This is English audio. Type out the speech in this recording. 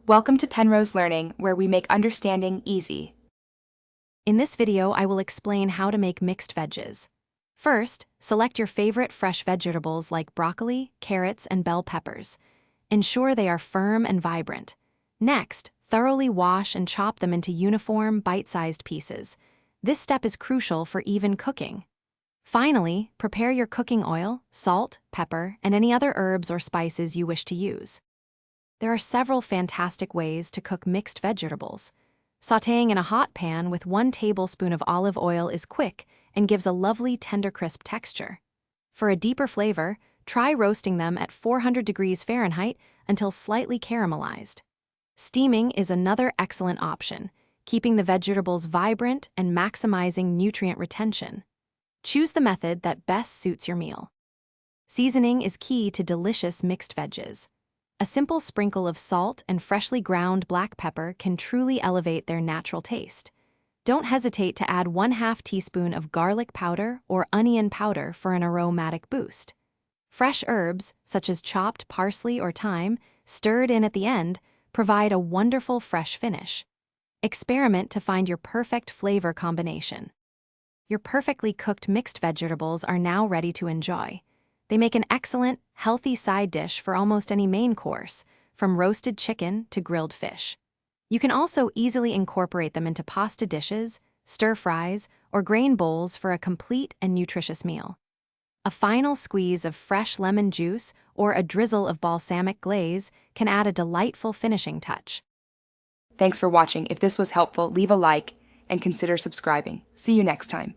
Welcome to Penrose Learning, where we make understanding easy. In this video, I will explain how to make mixed veggies. First, select your favorite fresh vegetables like broccoli, carrots, and bell peppers. Ensure they are firm and vibrant. Next, thoroughly wash and chop them into uniform, bite-sized pieces. This step is crucial for even cooking. Finally, prepare your cooking oil, salt, pepper, and any other herbs or spices you wish to use. There are several fantastic ways to cook mixed vegetables. Sautéing in a hot pan with 1 tablespoon of olive oil is quick and gives a lovely tender crisp texture. For a deeper flavor, try roasting them at 400 degrees Fahrenheit until slightly caramelized. Steaming is another excellent option, keeping the vegetables vibrant and maximizing nutrient retention. Choose the method that best suits your meal. Seasoning is key to delicious mixed veggies. A simple sprinkle of salt and freshly ground black pepper can truly elevate their natural taste. Don't hesitate to add 1/2 teaspoon of garlic powder or onion powder for an aromatic boost. Fresh herbs, such as chopped parsley or thyme, stirred in at the end, provide a wonderful fresh finish. Experiment to find your perfect flavor combination. Your perfectly cooked mixed vegetables are now ready to enjoy. They make an excellent, healthy side dish for almost any main course, from roasted chicken to grilled fish. You can also easily incorporate them into pasta dishes, stir-fries, or grain bowls for a complete and nutritious meal. A final squeeze of fresh lemon juice or a drizzle of balsamic glaze can add a delightful finishing touch. Thanks for watching. If this was helpful, leave a like and consider subscribing. See you next time.